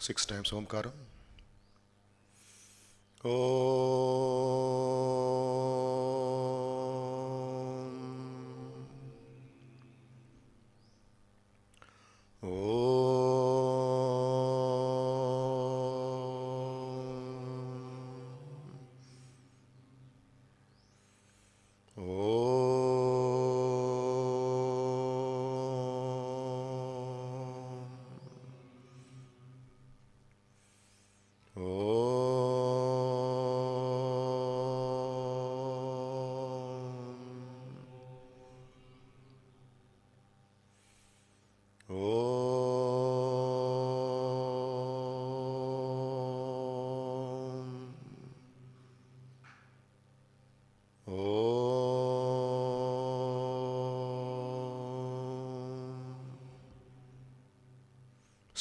6 times Omkaram. Om. Om.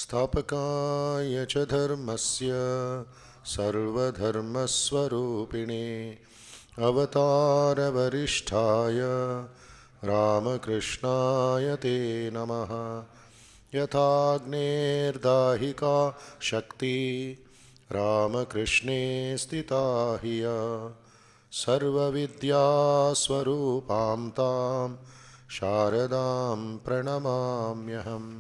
स्थापकाय च धर्मस्य सर्वधर्मस्वरूपिणे अवतारवरिष्ठाय रामकृष्णाय ते नमः। यथाग्नेर्दाहिका शक्ति रामकृष्णे स्थिता हि सर्वविद्यास्वरूपां तां शारदां प्रणमाम्यहम्।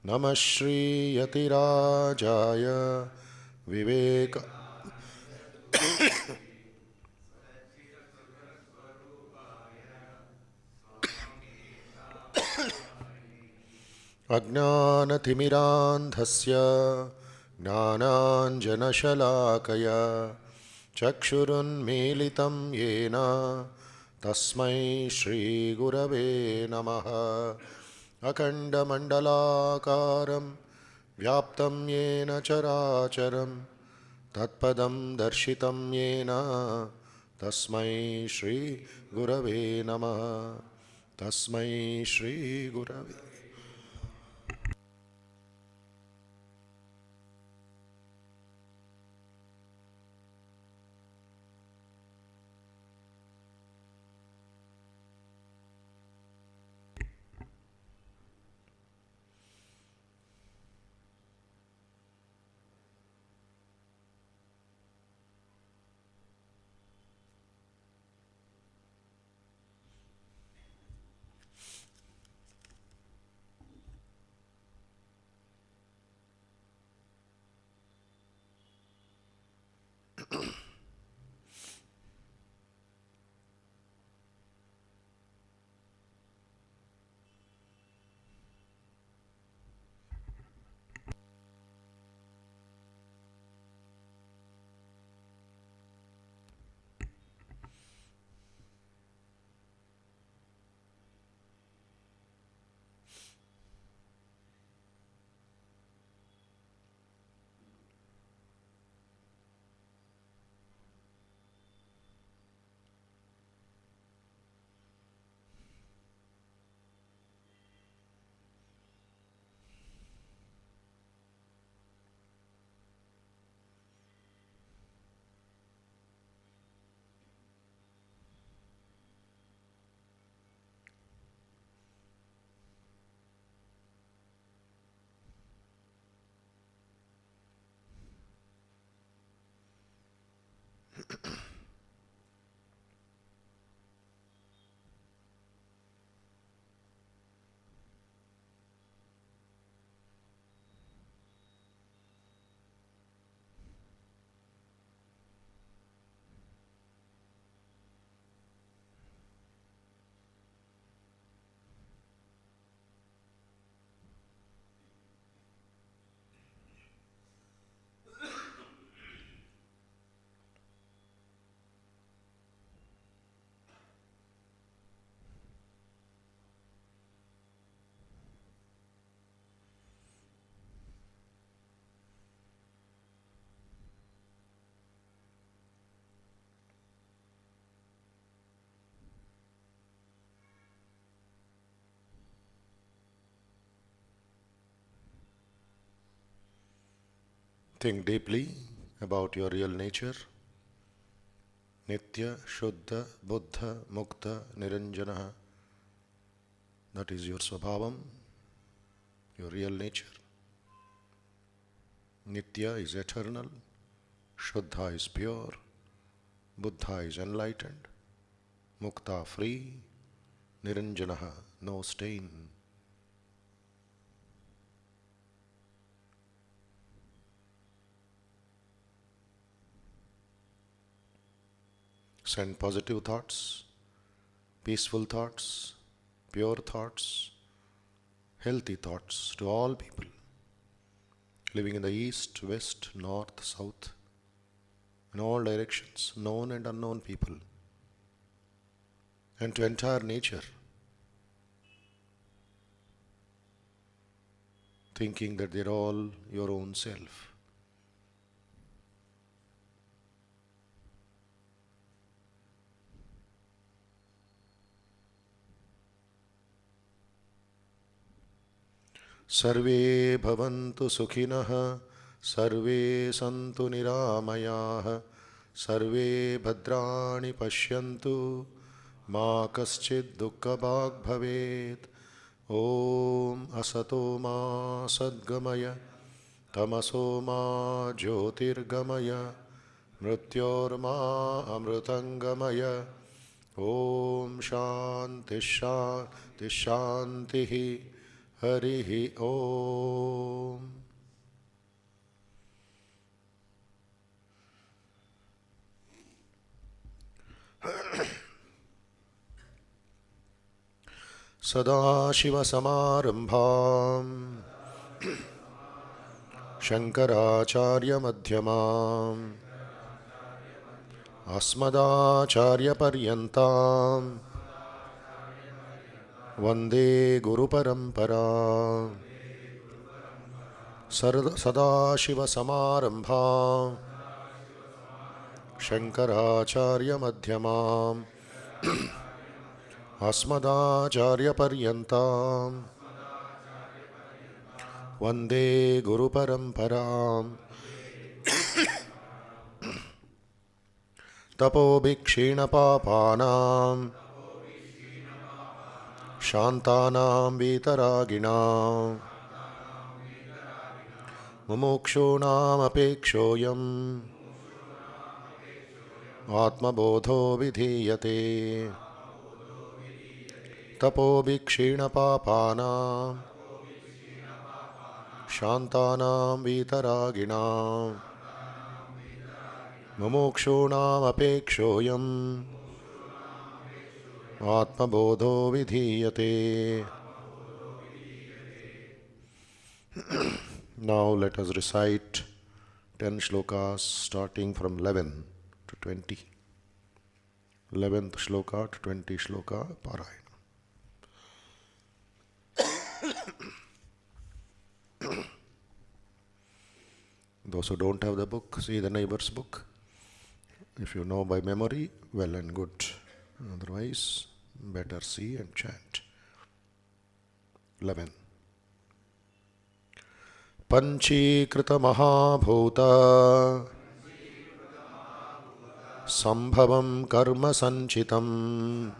नमः श्रीयतिराजाय विवेक अज्ञानतिमिरान्धस्य ज्ञानाञ्जनशलाकया चक्षुरुन्मीलितं येन तस्मै श्रीगुरवे नमः। अखण्डमण्डलाकारं व्याप्तं येन चराचरं तत्पदं दर्शितं येन तस्मै श्रीगुरवे नमः। तस्मै श्रीगुरवे। Think deeply about your real nature. Nitya, Shuddha, Buddha, Mukta, Niranjana. That is your Swabhavam, your real nature. Nitya is eternal, Shuddha is pure, Buddha is enlightened, Mukta free, Niranjanaha no stain. Send positive thoughts, peaceful thoughts, pure thoughts, healthy thoughts to all people living in the east, west, north, south, in all directions, known and unknown people, and to entire nature, thinking that they're all your own self. Sarve bhavantu sukhinah, sarve santu niramayah, sarve bhadrani pashyantu, ma kaschid dukkha bhag bhavet. Om asato ma sadgamaya, tamaso ma jyotirgamaya, mrityor ma amrutangamaya. Om shanti shanti shantihi. Harihi Om. Sadashiva Samarambham Shankaracharya Madhyamam Asmadacharya Paryantam Vande Guru Parampara. Sadashiva Samarambha Shankaracharya Madhyamam Asmadacharya Paryantam Vande Guru Parampara. Tapo Bhikshena Papanam Shantanam Vitaraginam Mumukshunam Apekshoyam Atma Bodho Vidhiyate. Tapo Bhikshena Papanam Shantanam Vitaraginam Mumukshunam Apekshoyam Atma Bodho Vidhiyate. Now let us recite 10 shlokas starting from 11 to 20. 11th shloka to 20 shloka Parayana. Those who don't have the book, see the neighbor's book. If you know by memory, well and good. Otherwise, better see and chant. 11. Panchīkrita Mahabhuta Sambhavam Karma Sanchitam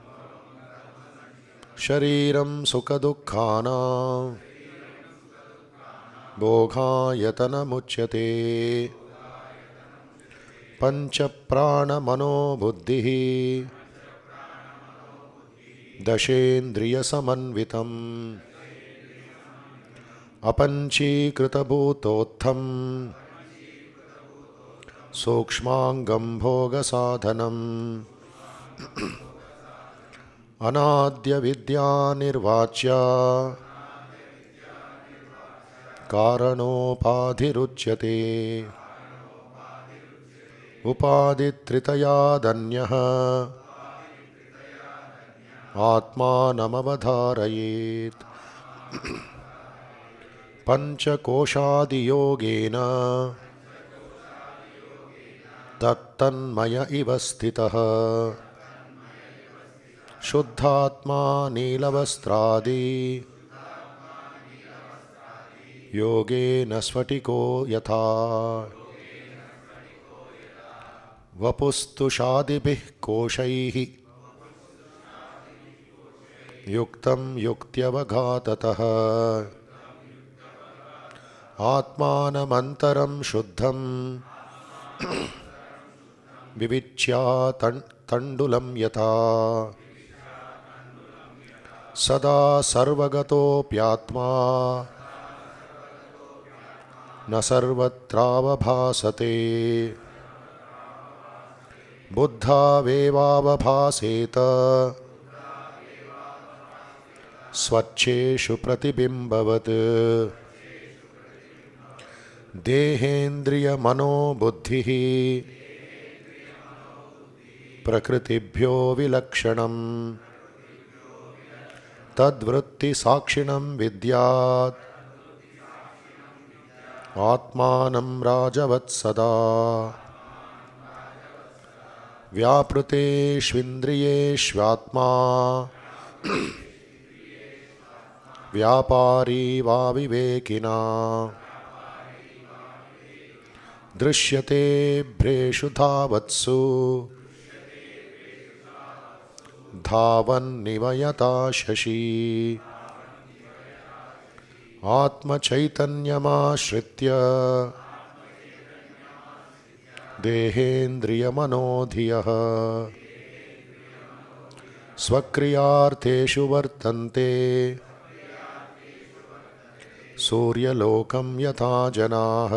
Shariram Sukha Dukkhana Bhoghayatana Muchyate. Pancha Prana Mano Buddhihi Dashendriya Samanvitam Apanchīkrita Bhutotham Sukshmangam Bhoga Sadhanam Anadya Vidya Nirvachya Karanopadhiruchyate. Upaditritaya Danyaha Atma Namavadharayet. Panchakoshadi Yogena Tattanmaya Ivastitaha Shuddhatma Nilavastradi Yogena Sfatiko Yatha Vapustu Shadibih Koshaihi Yuktam Yuktyav Ghatataha Atmanamantaram shuddham vivichya tandulam yata sada sarvagato pyatma na sarvatrava bhasate buddha vevava bhaseta स्वच्छेषु प्रतिबिंबवत् देहेन्द्रिय मनोबुद्धिः प्रकृतिभ्यो विलक्षणं तद्वृत्ति साक्षिणं विद्यात् आत्मानं राजवत्सदा व्यापृतेष्विन्द्रियेष्वात्मा व्यापारी वा विवेकिना दृश्यते भ्रेषु धावत्सु धावन्निव यथा शशी आत्मचैतन्यमाश्रित्य देहेन्द्रियमनोधियः स्वक्रियार्थेषु वर्तन्ते सूर्यलोकं यथा जनाः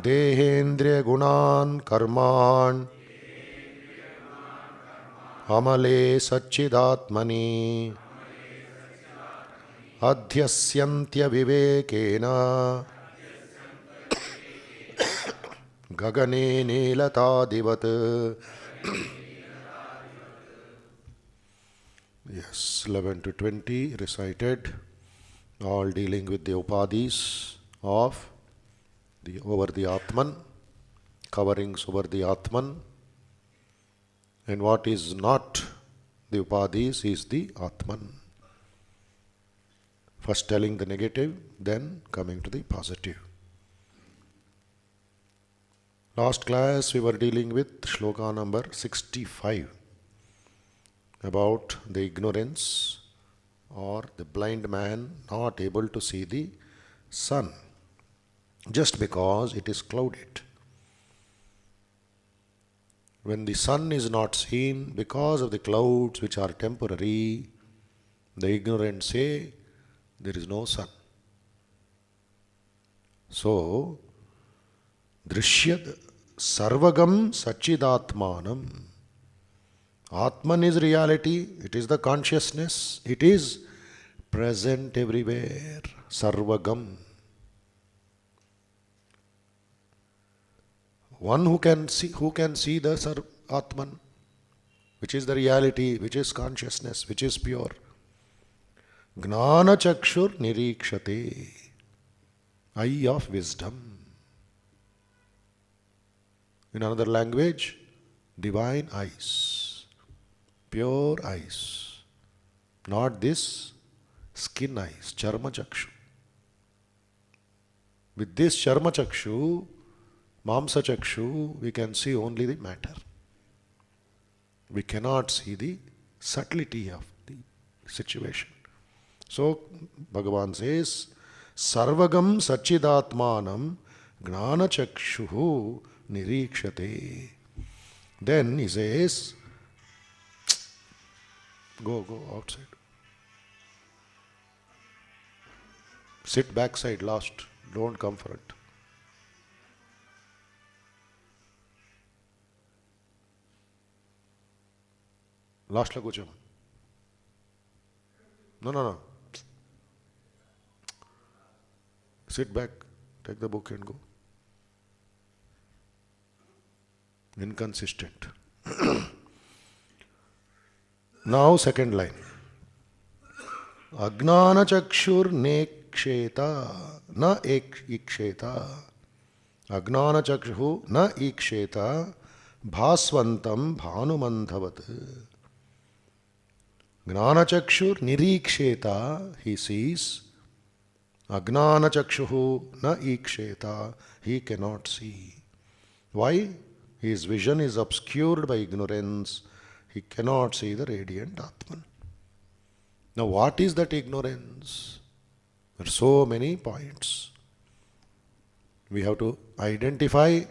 देहेन्द्रियगुणान् कर्मान् अमले सच्चिदात्मनि अध्यस्यन्त्यविवेकेन गगने नीलतादिवत्. Yes, 11 to 20 recited, all dealing with the upadhis of over the Atman, coverings over the Atman, and what is not the upadhis is the Atman. First telling the negative, then coming to the positive. Last class we were dealing with shloka number 65 about the ignorance or the blind man not able to see the sun just because it is clouded. When the sun is not seen because of the clouds which are temporary, the ignorant say there is no sun. So, drishyad sarvagam sachidatmanam. Atman is reality, it is the consciousness, it is present everywhere. Sarvagam. One who can see the Atman, which is the reality, which is consciousness, which is pure. Gnana chakshur nirikshate. Eye of wisdom. In another language, divine eyes. Pure eyes, not this skin eyes, charma chakshu. With this charma chakshu, mamsa chakshu, we can see only the matter. We cannot see the subtlety of the situation. So, Bhagavan says, Sarvagam Sachidatmanam Gnana Chakshuhu Nirikshate. Then he says, Go outside. Sit backside last. Don't come front. Last la kucham. No. Sit back. Take the book and go. Inconsistent. Now second line. Agnana chakshur neksheta na iksheta. Agnana chakshu na iksheta bhasvantam bhanumandhavat. Gnana chakshur niriksheta, he sees. Agnana chakshuhu na iksheta, he cannot see. Why? His vision is obscured by ignorance. He cannot see the radiant Atman. Now what is that ignorance? There are so many points. We have to identify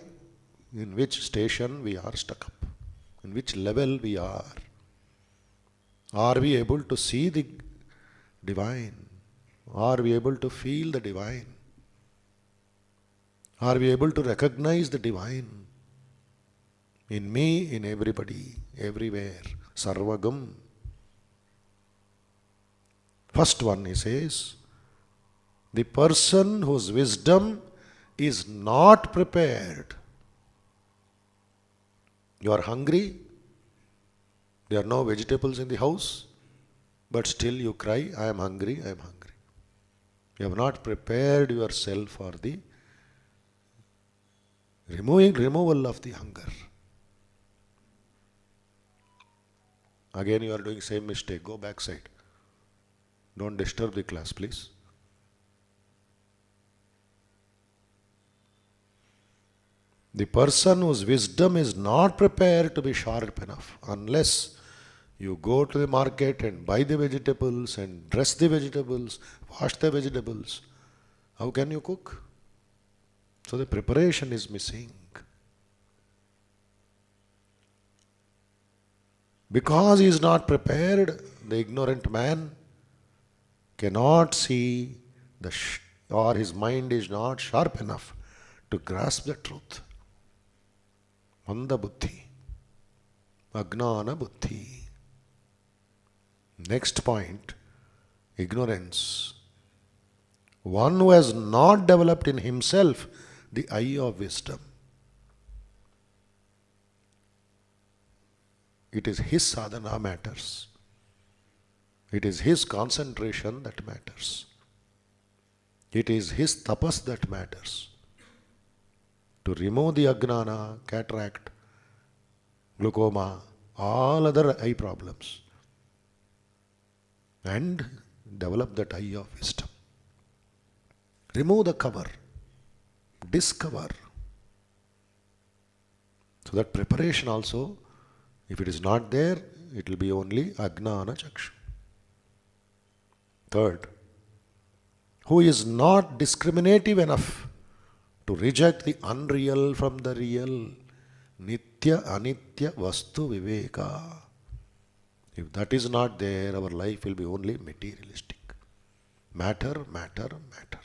in which station we are stuck up, in which level we are. Are we able to see the divine? Are we able to feel the divine? Are we able to recognize the divine? In me, in everybody, everywhere. Sarvagam. First one, he says, the person whose wisdom is not prepared. You are hungry, there are no vegetables in the house, but still you cry, I am hungry, I am hungry. You have not prepared yourself for the removal of the hunger. Again you are doing same mistake, go backside. Don't disturb the class, please. The person whose wisdom is not prepared to be sharp enough, unless you go to the market and buy the vegetables and dress the vegetables, wash the vegetables, how can you cook? So the preparation is missing. Because he is not prepared, the ignorant man cannot see or his mind is not sharp enough to grasp the truth. Manda buddhi, agnana buddhi. Next point, ignorance. One who has not developed in himself the eye of wisdom. It is his sadhana matters. It is his concentration that matters. It is his tapas that matters. To remove the agnana, cataract, glaucoma, all other eye problems, and develop that eye of wisdom. Remove the cover, discover. So that preparation also, if it is not there, it will be only agnana chakshu. Third, who is not discriminative enough to reject the unreal from the real, nitya anitya vastu viveka. If that is not there, our life will be only materialistic. Matter, matter, matter.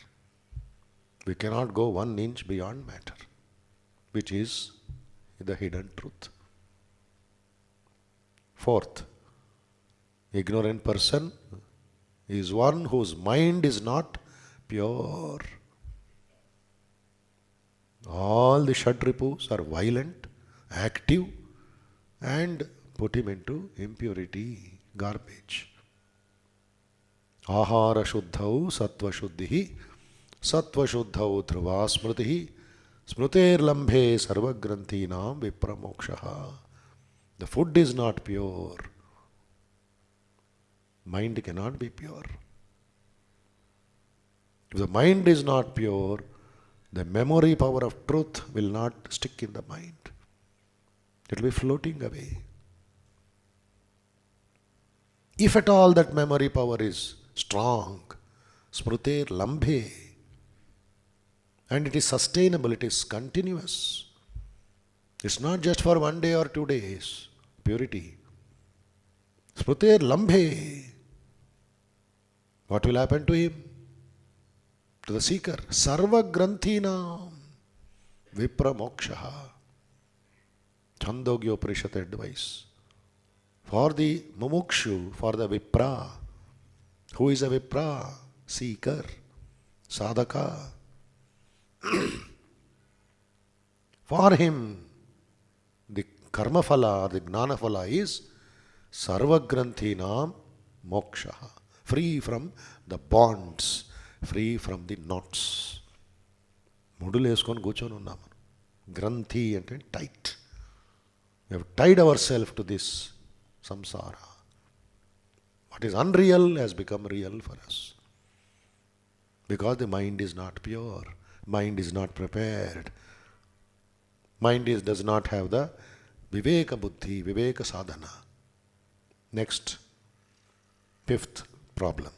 We cannot go 1 inch beyond matter, which is the hidden truth. Fourth, ignorant person is one whose mind is not pure. All the Shadripus are violent, active, and put him into impurity, garbage. Ahara shuddhau sattva shuddhihi, sattva shuddhau dhruva smritihi, smruter lambhe sarvagrantinam vipramokshaha. The food is not pure. Mind cannot be pure. If the mind is not pure, the memory power of truth will not stick in the mind. It will be floating away. If at all that memory power is strong, smrute lambhe, and it is sustainable, it is continuous. It's not just for 1 day or 2 days. Purity. Smrute lambhe. What will happen to him? To the seeker. Sarva granthina vipra mokshaha. Chandogya Upanishad advice. For the mumukshu, for the vipra. Who is a vipra? Seeker. Sadhaka. For him, the karma phala or the gnana phala is sarvagrantinam mokshaha. Free from the bonds, free from the knots. Mudulu veskoni కూర్చొని ఉన్నాము. Granthi అంటే tight. We have tied ourselves to this samsara. What is unreal has become real for us. Because the mind is not pure. Mind is not prepared. Mind does not have the viveka buddhi, viveka sadhana. Next, fifth problem.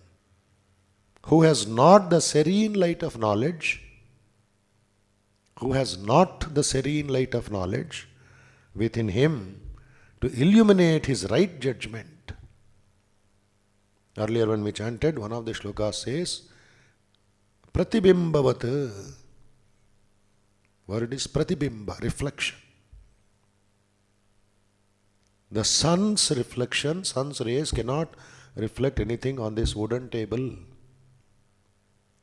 who has not the serene light of knowledge, within him to illuminate his right judgment. Earlier when we chanted, one of the shlokas says, Pratibimbavat. Word is pratibimba, reflection. The sun's reflection, sun's rays cannot reflect anything on this wooden table.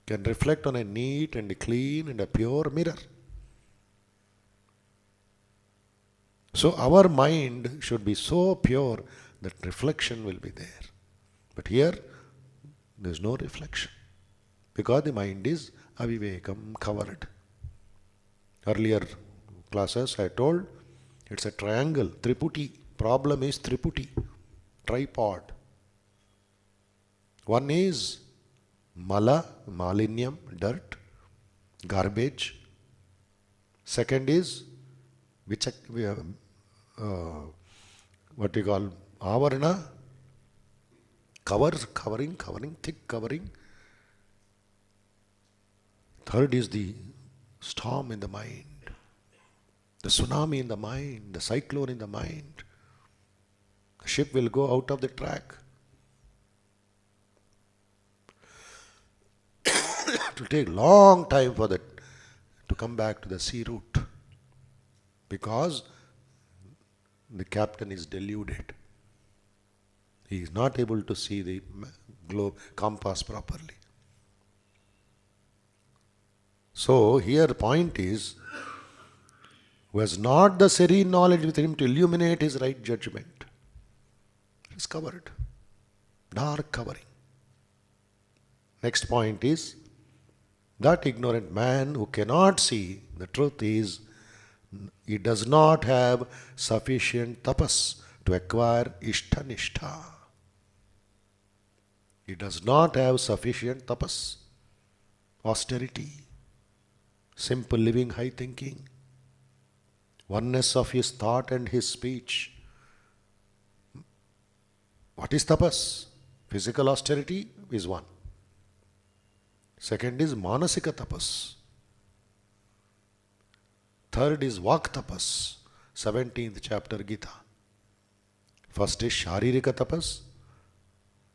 Can reflect on a neat and a clean and a pure mirror. So our mind should be so pure that reflection will be there. But here, there is no reflection. Because the mind is avivekam, covered. Earlier classes I told, it's a triangle, triputi. Problem is triputi, tripod. One is mala, malinyam, dirt, garbage. Second is what you call avarana, covering, thick covering. Third is the storm in the mind, the tsunami in the mind, the cyclone in the mind. The ship will go out of the track. It will take long time for that to come back to the sea route, because the captain is deluded. He is not able to see the globe compass properly. So here the point is, who has not the serene knowledge within him to illuminate his right judgment. It is covered. Dark covering. Next point is, that ignorant man who cannot see the truth is, he does not have sufficient tapas to acquire ishtanishtha. He does not have sufficient tapas, austerity, simple living, high thinking, oneness of his thought and his speech. What is tapas? Physical austerity is one. Second is manasika tapas. Third is vak tapas, 17th chapter Gita. First is sharirika tapas,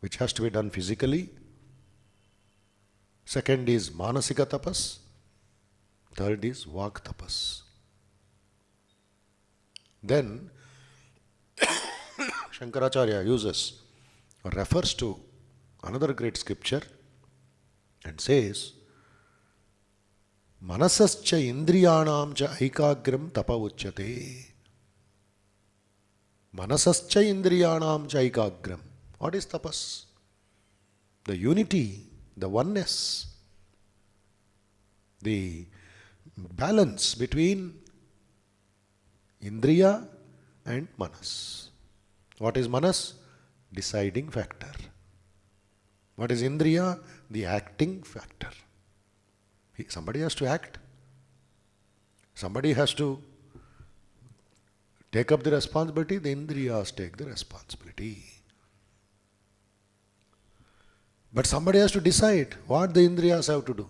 which has to be done physically. Second is manasika tapas. Third is vak tapas. Then Shankaracharya uses or refers to another great scripture and says, Manasascha indriyanam cha aikagram tapa uchyate. Manasascha indriyanam cha aikagram. What is tapas? The unity, the oneness, the balance between indriya and manas. What is manas? Deciding factor. What is indriya? The acting factor. Somebody has to act. Somebody has to take up the responsibility. The indriyas take the responsibility. But somebody has to decide what the indriyas have to do.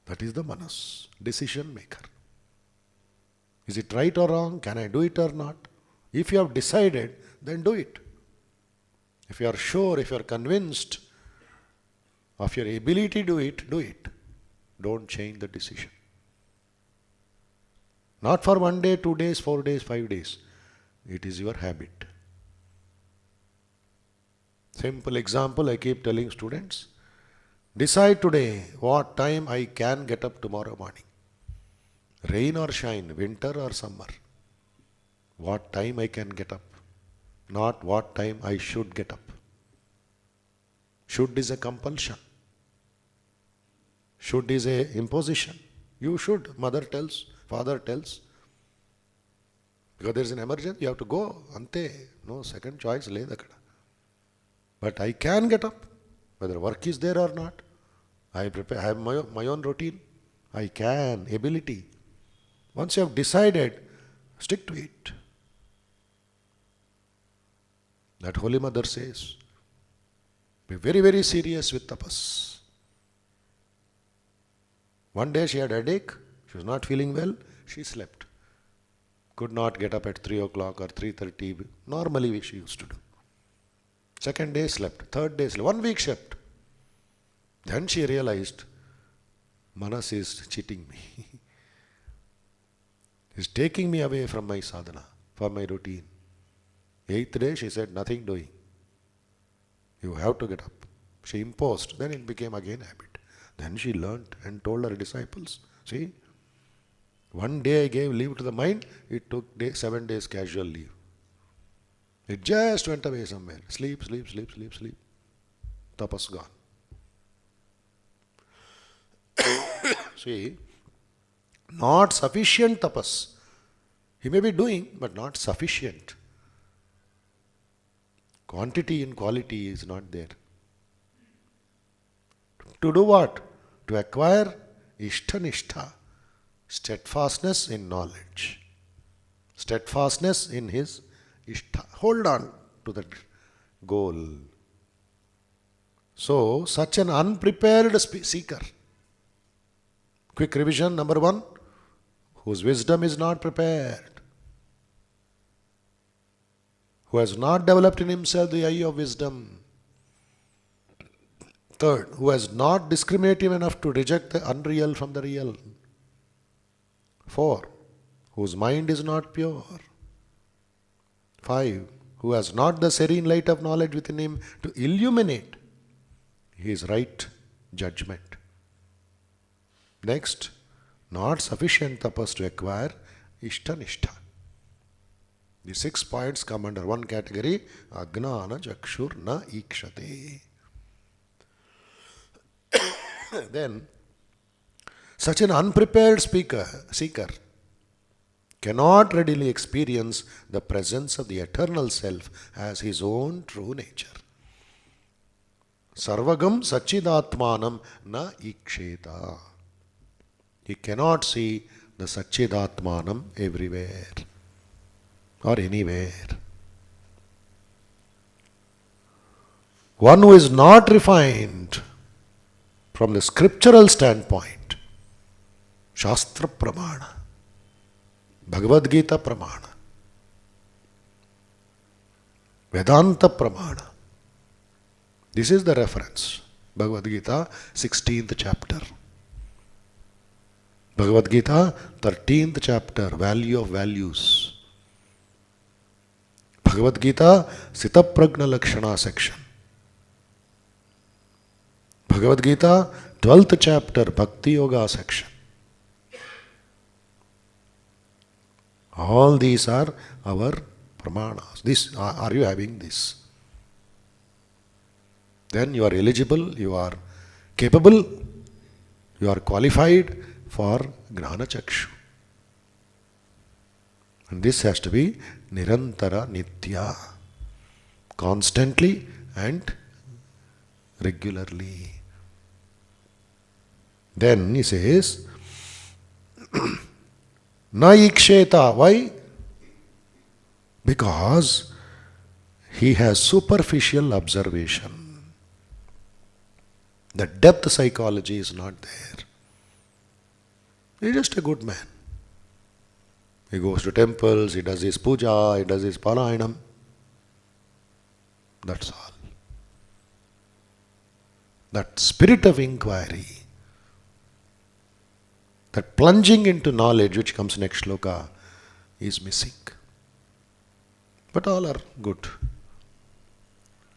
That is the manas, decision maker. Is it right or wrong? Can I do it or not? If you have decided, then do it. If you are sure, if you are convinced of your ability to do it, do it. Don't change the decision. Not for 1 day, 2 days, 4 days, 5 days. It is your habit. Simple example I keep telling students. Decide today what time I can get up tomorrow morning. Rain or shine, winter or summer. What time I can get up. Not what time I should get up. Should is a compulsion. Should is a imposition. You should. Mother tells, father tells. Because there is an emergency, you have to go. Ante. No second choice. But I can get up. Whether work is there or not. I have my own routine. I can. Ability. Once you have decided, stick to it. That Holy Mother says, Be very, very serious with tapas. One day she had a headache, she was not feeling well, she slept. Could not get up at 3 o'clock or 3:30, normally she used to do. Second day slept, third day slept, 1 week slept. Then she realized, Manas is cheating me. He's taking me away from my sadhana, from my routine. 8th day she said, nothing doing. You have to get up. She imposed, then it became again habit. Then she learnt and told her disciples, see, one day I gave leave to the mind, it took 7 days casual leave. It just went away somewhere. Sleep, sleep, sleep, sleep, sleep. Tapas gone. See, not sufficient tapas. He may be doing, but not sufficient. Quantity in quality is not there. To do what? To acquire ishta-nishtha, steadfastness in knowledge, steadfastness in his ishta. Hold on to that goal. So, such an unprepared seeker. Quick revision, number 1, whose wisdom is not prepared, who has not developed in himself the eye of wisdom. Third, who has not discriminative enough to reject the unreal from the real. 4, whose mind is not pure. 5, who has not the serene light of knowledge within him to illuminate his right judgment. Next, not sufficient tapas to acquire ishta-nishtha. The 6 points come under one category, ajnana jakshur na ikshate. Then, such an unprepared seeker cannot readily experience the presence of the eternal self as his own true nature. Sarvagam sachidatmanam na iksheta. He cannot see the sachidatmanam everywhere or anywhere. One who is not refined from the scriptural standpoint, Shastra Pramana, Bhagavad Gita Pramana, Vedanta Pramana. This is the reference. Bhagavad Gita, 16th chapter. Bhagavad Gita, 13th chapter, Value of Values. Bhagavad Gita, Sitapragna Lakshana section. Bhagavad Gita, 12th chapter, Bhakti Yoga section. All these are our pramanas. This, are you having this? Then you are eligible, you are capable, you are qualified for Gnana Chakshu. And this has to be Nirantara Nitya, constantly and regularly. Then he says, Na iksheta. Why? Because he has superficial observation. The depth psychology is not there. He is just a good man. He goes to temples, he does his puja, he does his parayanam. That's all. That spirit of inquiry, that plunging into knowledge which comes next shloka, is missing. But all are good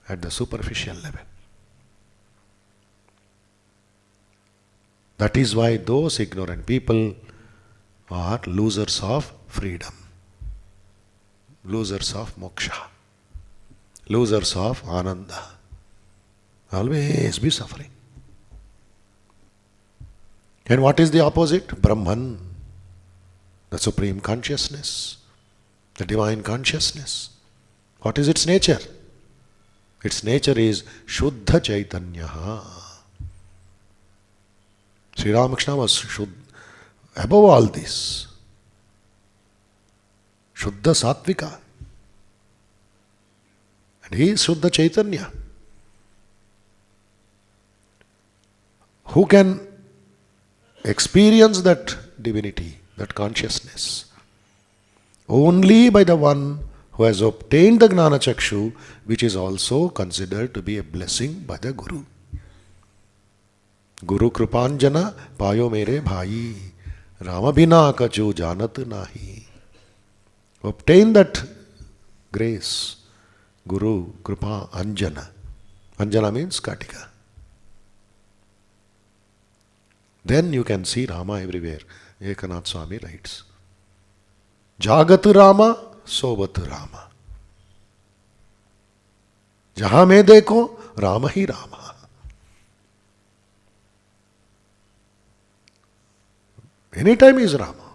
at the superficial level. That is why those ignorant people are losers of freedom, losers of moksha, losers of ananda. Always be suffering. And what is the opposite? Brahman, the supreme consciousness, the divine consciousness. What is its nature? Its nature is Shuddha Chaitanya. Sri Ramakrishna was above all this. Shuddha Sattvika. And he is Shuddha Chaitanya. who can experience that divinity, that consciousness? Only by the one who has obtained the Gnana Chakshu, which is also considered to be a blessing by the Guru. Guru Krupanjana payo mere bhai, Rama bina kachu janat nahi. Obtain that grace, Guru Krupa Anjana. Anjana means Katika. Then you can see Rama everywhere. Ekanath Swami writes, Jagat Rama, Sobat Rama. Jahan mein dekho, Rama hi Rama. Anytime is Rama.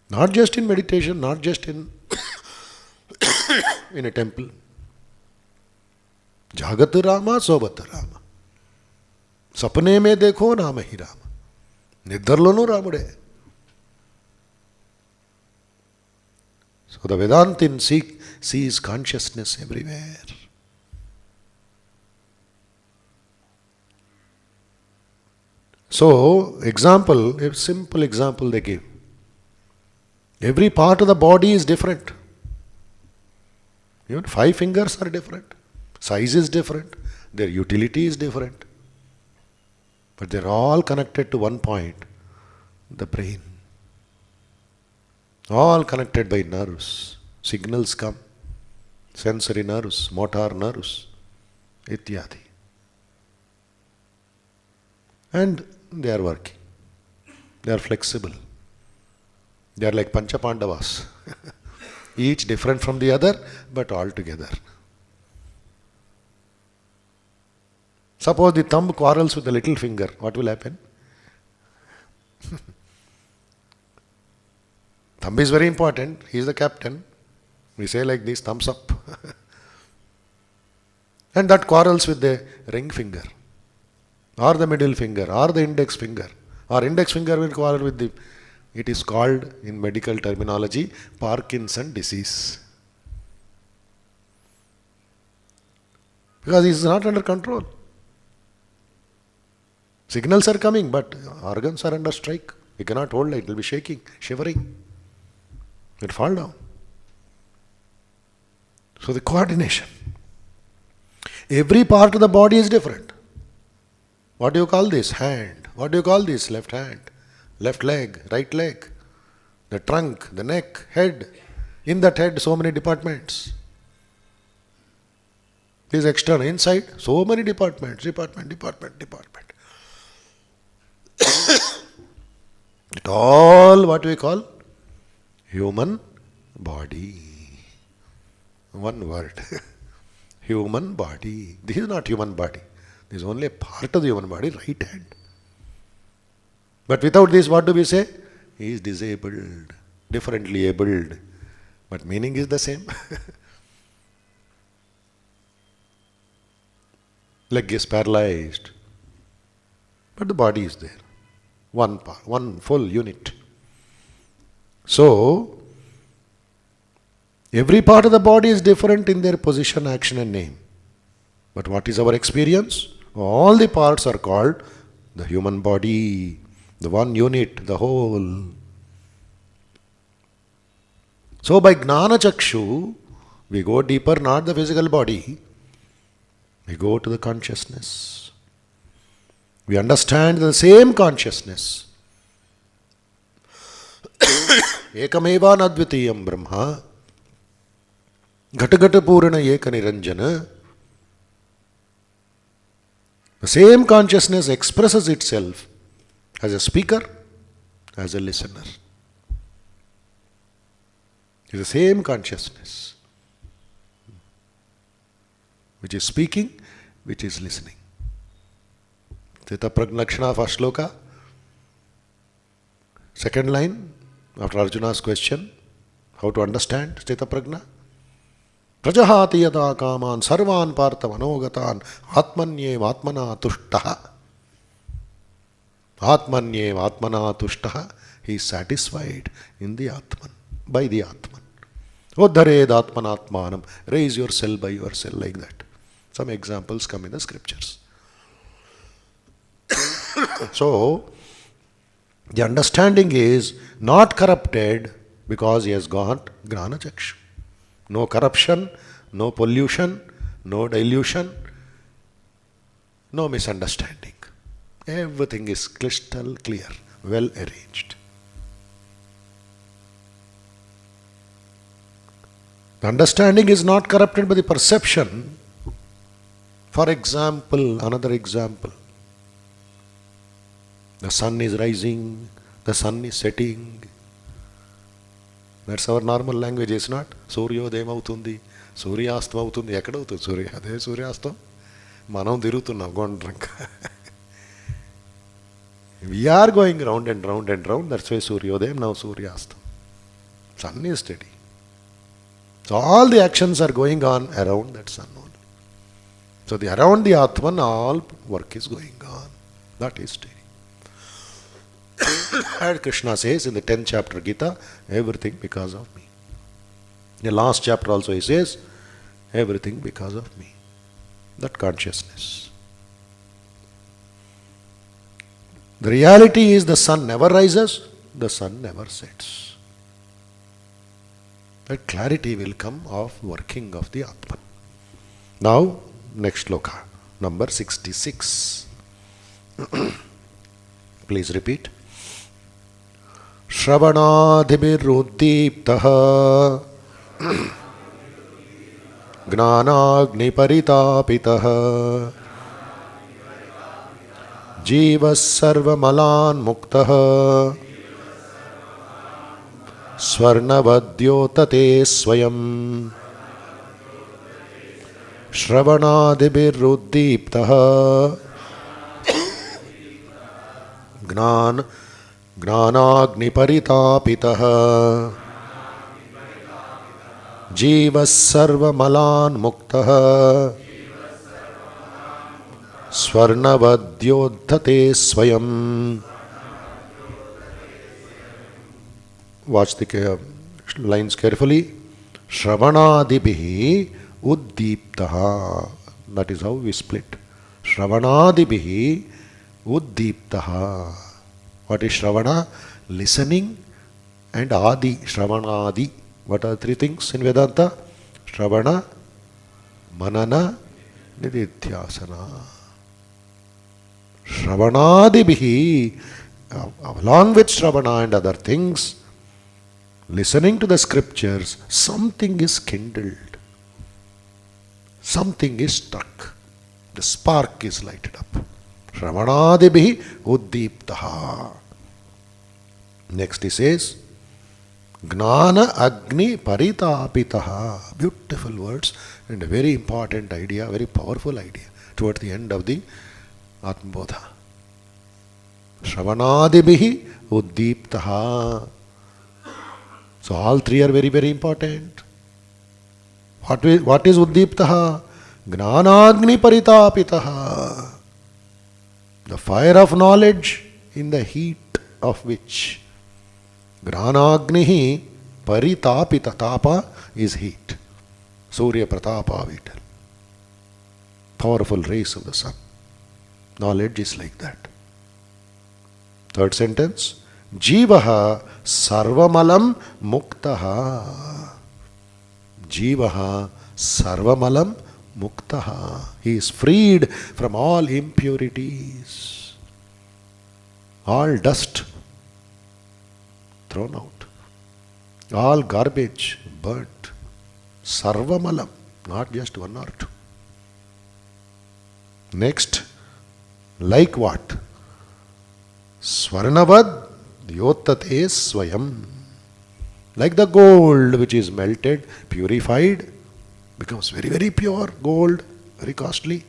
Not just in meditation, not just in a temple. Jagat Rama, Sobat Rama. Sapne mein dekho, Rama hi Rama. Nidarlonu Ramude. So the Vedantin sees consciousness everywhere. So, example, a simple example they give. Every part of the body is different. Even 5 fingers are different. Size is different. Their utility is different. But they're all connected to one point, the brain. All connected by nerves. Signals come. Sensory nerves, motor nerves, ityadi. And they are working. They are flexible. They are like Pancha Pandavas. Each different from the other, but all together. Suppose the thumb quarrels with the little finger, what will happen? Thumb is very important. He is the captain. We say like this, thumbs up. And that quarrels with the ring finger, or the middle finger, or the index finger. Or index finger will quarrel with the, it is called in medical terminology, Parkinson disease. Because it is not under control. Signals are coming, but organs are under strike. You cannot hold it, it will be shaking, shivering. It will fall down. So the coordination. Every part of the body is different. What do you call this? Hand. What do you call this? Left hand. Left leg, right leg. The trunk, the neck, head. In that head, so many departments. This external, inside, so many departments. Department. It all what we call human body. One word. Human body. This is not human body. This is only a part of the human body, right hand. But without this, what do we say? He is disabled, differently abled. But meaning is the same. Leg is paralyzed. But the body is there. One part, one full unit. So, every part of the body is different in their position, action and name. But what is our experience? All the parts are called the human body, the one unit, the whole. So by Gnana Chakshu, we go deeper, not the physical body. We go to the consciousness. We understand the same consciousness. Ekameva nadvitiyam Brahma. Ghatagata Purana Eka Niranjana. The same consciousness expresses itself as a speaker, as a listener. It's the same consciousness which is speaking, which is listening. Sthita Prajna Lakshana of Ashloka. Second line, after Arjuna's question, how to understand Sthita Prajna? Prajahati yada kaman sarvan partha manogatan atmanyev atmana tushtaha. Atmanyev atmana tushtaha. He is satisfied in the Atman, by the Atman. Uddhared atmanatmanam. Raise yourself by yourself like that. Some examples come in the scriptures. So, the understanding is not corrupted because he has got Gnana Chakshu. No corruption, no pollution, no dilution, no misunderstanding. Everything is crystal clear, well arranged. The understanding is not corrupted by the perception. For example, another example. The sun is rising, the sun is setting. That's our normal language, is not? Suryodayam avutundi, Suryastam avutundi. Ekkada avutundi Surya? Ade Suryastam. Manam tirutunnam gondranka. We are going round and round and round. That's why Suryodayam, now Suryastam. Sun is steady. So all the actions are going on around that sun only. So around the Atman, all work is going on. That is steady. And Krishna says in the 10th chapter Gita, everything because of me. In the last chapter also he says, everything because of me. That consciousness. The reality is the sun never rises, the sun never sets. That clarity will come of working of the Atman. Now, next sloka, number 66. Please repeat. Shravanadhibiruddeeptaha Gnanagniparitāpitaha Jivas sarvamalan muktaha Swarnavadyotate swayam Shravanadhibiruddeeptaha Gnanagniparitāpitaha Jivas sarvamalan muktaha Swarnavadyotate swayam. Watch the lines carefully. Shravanadibihi uddeeptaha. That is how we split. Shravanadibihi uddeeptaha. What is Shravana? Listening and Adi. Shravanadi. What are three things in Vedanta? Shravana, Manana, Nididhyasana. Shravanadibihi. Along with Shravana and other things, listening to the scriptures, something is kindled. Something is struck. The spark is lighted up. Shravanadibihi uddeeptaha. Next he says, Gnana Agni Paritapitaha. Beautiful words and a very important idea, very powerful idea toward the end of the Atma Bodha. Shravanadibihi uddeeptaha. So all three are very, very important. What is uddeeptaha? Gnanagni paritapitaha. The fire of knowledge in the heat of which Gnanagnihi paritapita. Tapa is heat. Surya Pratapa we tell. Powerful rays of the sun. Knowledge is like that. Third sentence. Jivaha sarvamalam muktaha. Jivaha sarvamalam muktaha. He is freed from all impurities. All dust thrown out. All garbage burnt. Sarvamalam. Not just one or two. Next. Like what? Swarnavad yotate swayam. Like the gold which is melted, purified, becomes very, very pure gold, very costly,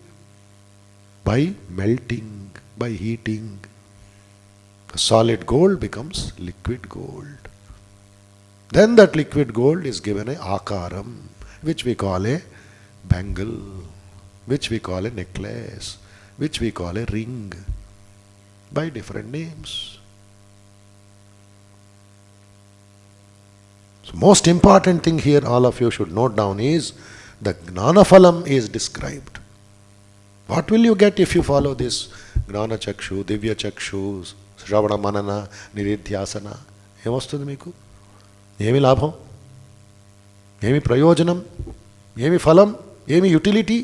by melting, by heating. The solid gold becomes liquid gold. Then that liquid gold is given a akaram, which we call a bangle, which we call a necklace, which we call a ring, by different names. So most important thing here all of you should note down is the Gnanaphalam is described. What will you get if you follow this Gnana Chakshu, Divya Chakshu, Shravana Manana, Niridhyasana? ఏమొస్తుంది మీకు? ఏమి లాభం? ఏమి ప్రయోజనం? ఏమి ఫలం? ఏమి utility?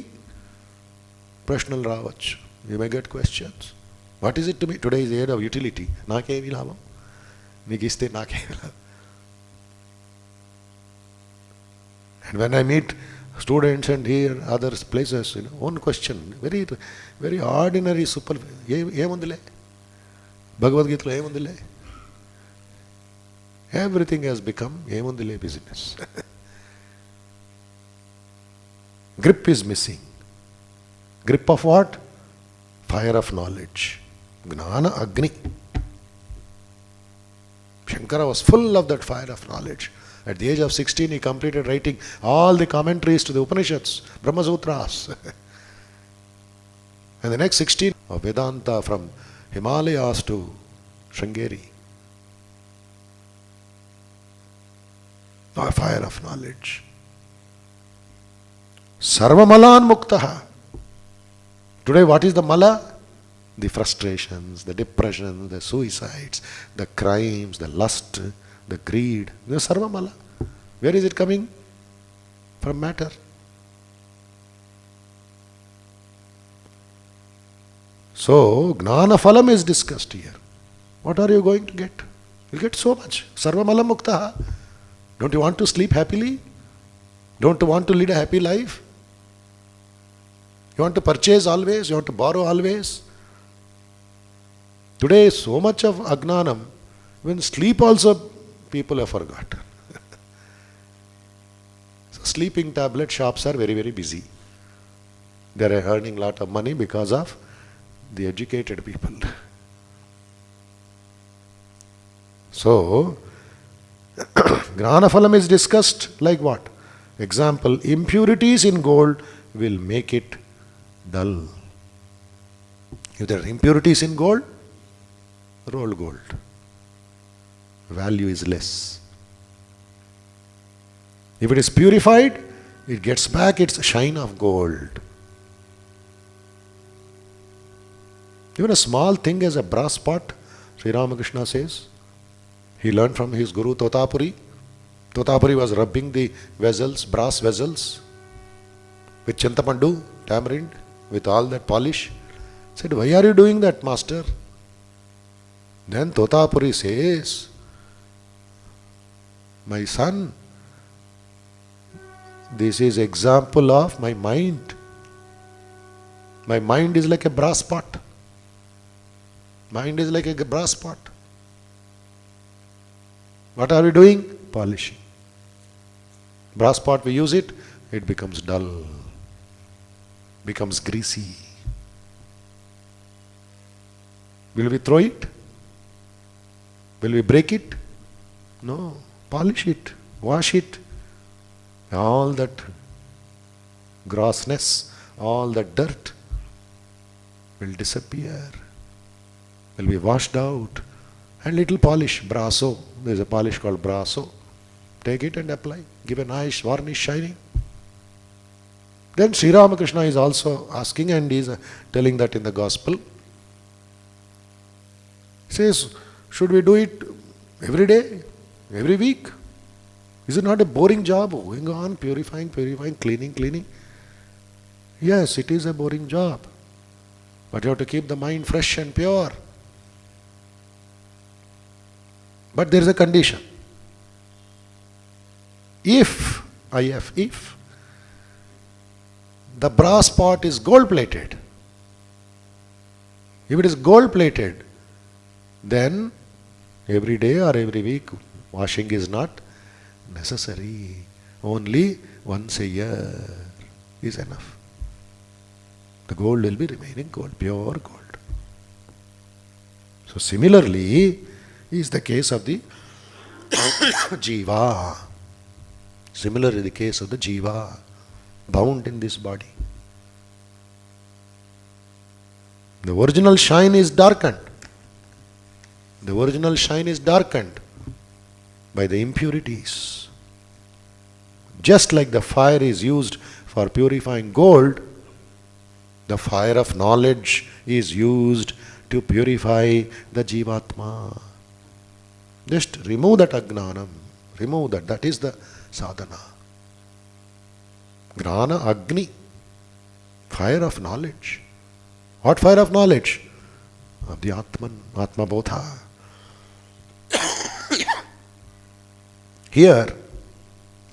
ప్రశ్నలు రావచ్చు. You may get questions. What is it to me? Today is the age of utility. నాకేమి లాభం? నీకు ఇస్తే నాకేమి లాభం? And when I meet students and hear other places, one question, very, very ordinary, super, ఏముందిలే? భగవద్గీతలో ఏముందిలే? Everything has become ఏముందిలే business. Grip is missing. Grip of what? Fire of knowledge. Gnana Agni. Sankara was full of that fire of knowledge. At the age of 16, he completed writing all the commentaries to the Upanishads, Brahma Sutras. And the next 16 of Vedanta from Himalayas to Sringeri. A fire of knowledge. Sarvamalan muktaha. Today what is the mala? The frustrations, the depressions, the suicides, the crimes, the lust, the greed. The sarva mala. Where is it coming? From matter. So, Gnana Phalam is discussed here. What are you going to get? You'll get so much. Sarva mala muktaha. Don't you want to sleep happily? Don't you want to lead a happy life? You want to purchase always? You want to borrow always? Today, so much of Agnanam, even sleep also people have forgotten. So sleeping tablet shops are very, very busy. They are earning a lot of money because of the educated people. So, Gnanaphalam is discussed like what? Example, impurities in gold will make it dull. If there are impurities in gold, rolled gold. Value is less. If it is purified, it gets back its shine of gold. Even a small thing as a brass pot, Sri Ramakrishna says, he learned from his guru Totapuri. Totapuri was rubbing the vessels, brass vessels, with Chintapandu, tamarind, with all that polish. Said, why are you doing that, master? Then Totapuri says, my son, this is example of my mind. My mind is like a brass pot. Mind is like a brass pot. What are we doing? Polishing. Brass pot, we use it, it becomes dull, becomes greasy. Will we throw it? Will we break it? No. Polish it, wash it. All that grossness, all that dirt will disappear, will be washed out. And little polish, brasso. There is a polish called brasso. Take it and apply. Give a nice varnish shining. Then Sri Ramakrishna is also asking, and he is telling that in the gospel. He says, should we do it every day, every week? Is it not a boring job? Going on, purifying, cleaning? Yes, it is a boring job. But you have to keep the mind fresh and pure. But there is a condition. If the brass pot is gold plated, if it is gold plated, then every day or every week washing is not necessary. Only once a year is enough. The gold will be remaining gold, pure gold. So similarly is the case of the Jiva. Similarly the case of the Jiva, bound in this body. The original shine is darkened. The original shine is darkened by the impurities. Just like the fire is used for purifying gold, The fire of knowledge is used to purify the Jivatma. Just remove that Agnanam. Remove that. That is the sadhana. Gnana Agni. Fire of knowledge. What fire of knowledge? Of the Atman, Atma Bodha. Here,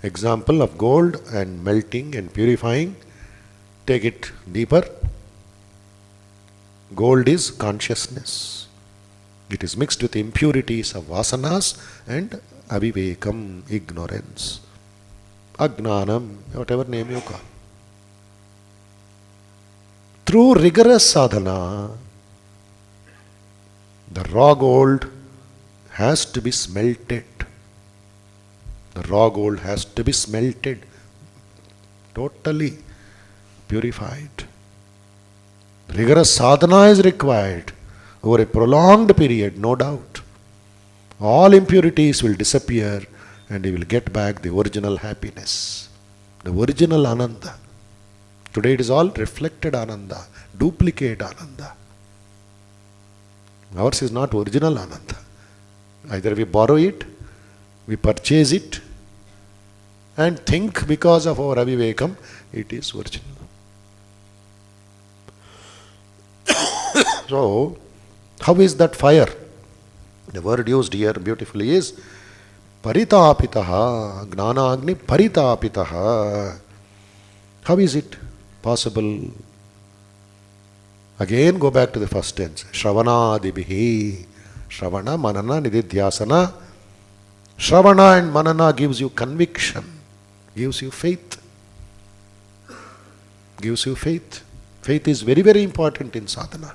example of gold and melting and purifying. Take it deeper. Gold is consciousness. It is mixed with impurities of vasanas and avivekam, ignorance. Agnanam, whatever name you call. Through rigorous sadhana, the raw gold has to be smelted. The raw gold has to be smelted, totally purified. Rigorous sadhana is required over a prolonged period, no doubt. All impurities will disappear and you will get back the original happiness, the original Ananda. Today it is all reflected Ananda, duplicate Ananda. Ours is not original Ananda. Either we borrow it, we purchase it, and think because of our avivekam, it is original. So, how is that fire? The word used here beautifully is paritapitaha, gnana agni paritapitaha. How is it possible? Again go back to the first tense. Shravana-adibihi. Shravana, manana, nididhyasana. Shravana and manana gives you conviction, gives you faith. Gives you faith. Faith is very, very important in sadhana.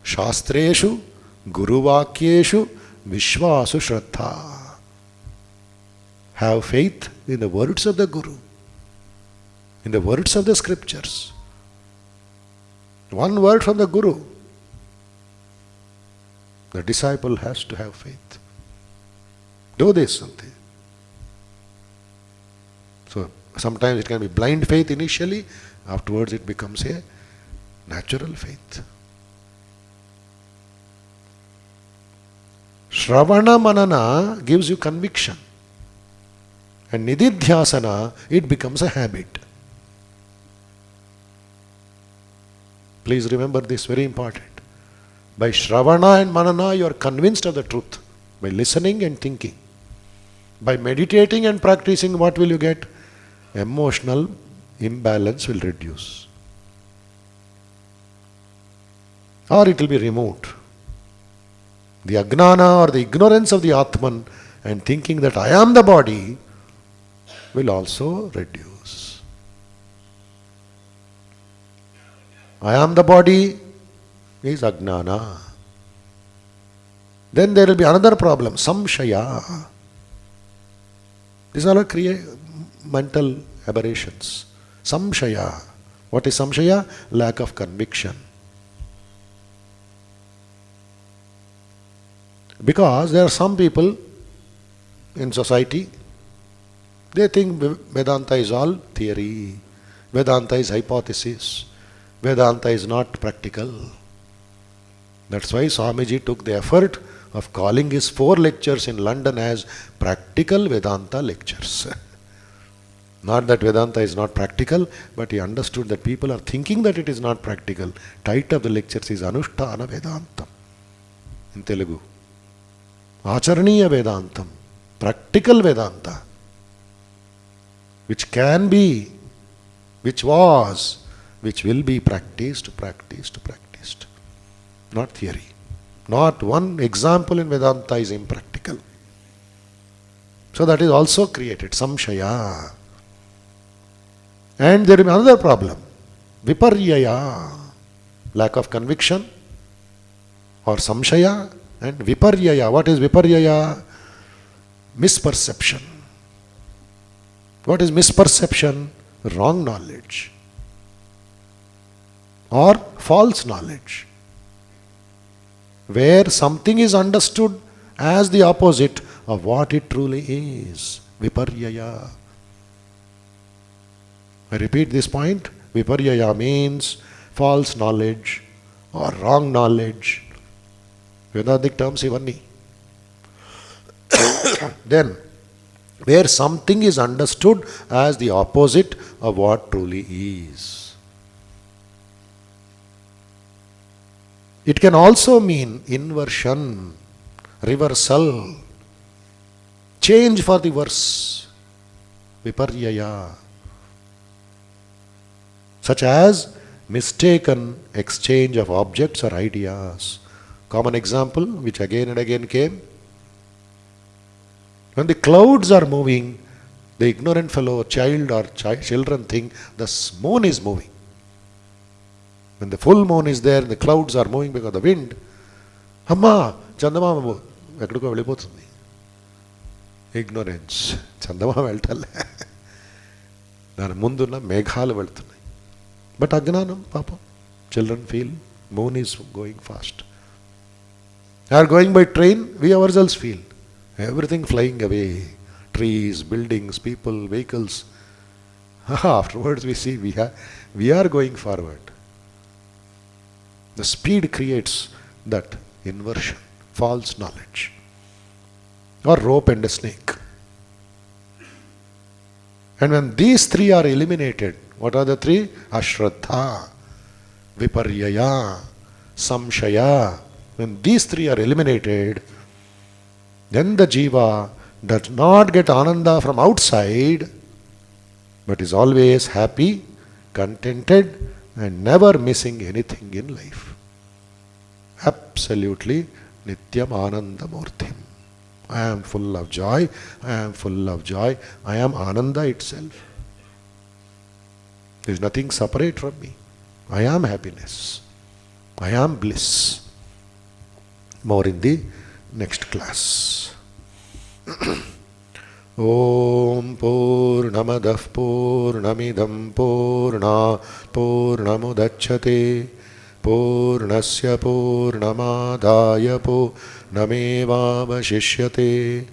Shastreshu, Guruvakyeshu, Vishvasu Shraddha. Have faith in the words of the Guru, in the words of the scriptures. One word from the Guru. The disciple has to have faith. Do this something. So sometimes it can be blind faith initially, afterwards it becomes a natural faith. Shravana Manana gives you conviction. And Nididhyasana, it becomes a habit. Please remember this, very important. By Shravana and Manana, you are convinced of the truth. By listening and thinking. By meditating and practicing, what will you get? Emotional imbalance will reduce. Or it will be removed. The Agnana or the ignorance of the Atman and thinking that I am the body will also reduce. I am the body is Agnana. Then there will be another problem, Samshaya. These are all mental aberrations. Samshaya. What is Samshaya? Lack of conviction. Because there are some people in society, they think Vedanta is all theory, Vedanta is hypothesis, Vedanta is not practical. That's why Swamiji took the effort of calling his 4 lectures in London as practical Vedanta lectures. Not that Vedanta is not practical, but he understood that people are thinking that it is not practical. Title of the lectures is Anushtana Vedantam in Telugu. Acharaniya Vedantam, practical Vedanta, which can be, which was, which will be practiced. Not theory. Not one example in Vedanta is impractical. So that is also created, Samshaya. And there is another problem, Viparyaya, lack of conviction, or Samshaya and Viparyaya. What is Viparyaya? Misperception. What is misperception? Wrong knowledge or false knowledge, where something is understood as the opposite of what it truly is. Viparyaya. I repeat this point. Viparyaya means false knowledge or wrong knowledge. Vedadic terms ivanni. Then, where something is understood as the opposite of what truly is. It can also mean inversion, reversal, change for the worse, viparyaya, such as mistaken exchange of objects or ideas. Common example which again and again came. When the clouds are moving, the ignorant fellow, child or children think the moon is moving. When the full moon is there and the clouds are moving because of the wind, Amma, Chandamama ekkadiko vellipotundi. Ignorance. Chandamama veltale. Dani munduna meghalu veltunnayi. But ajnanam, papa. Children feel moon is going fast. They are going by train, we ourselves feel. Everything flying away. Trees, buildings, people, vehicles. Afterwards we see we are going forward. The speed creates that inversion, false knowledge. Or rope and a snake. And when these three are eliminated, what are the three? Ashraddha, Viparyaya, Samshaya. When these three are eliminated, then the jiva does not get ananda from outside, but is always happy, contented, and never missing anything in life. Absolutely Nityam Ananda Murtim. I am full of joy, I am full of joy, I am Ananda itself. There is nothing separate from me. I am happiness. I am bliss. More in the next class. Om Purnamadah Purnamidam Purnat Purnamudachyate Purnasya Purnamadaya Purnamevavashishyate.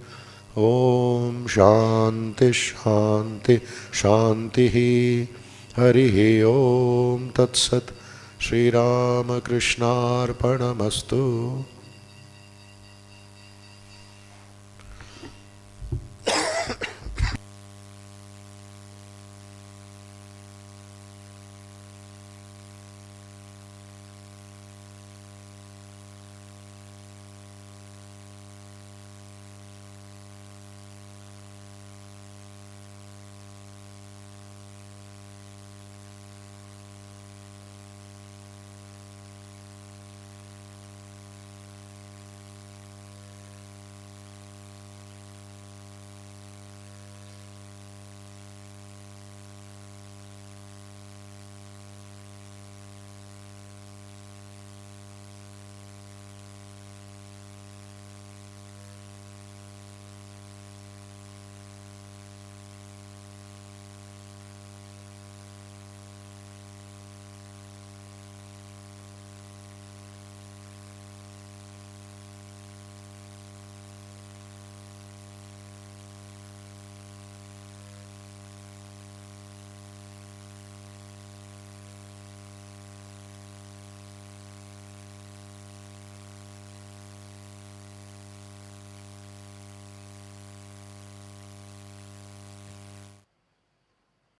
Om Shanti Shanti Shantihi. Harihi Om Tat Sat. Sri Ramakrishna Arpanamastu.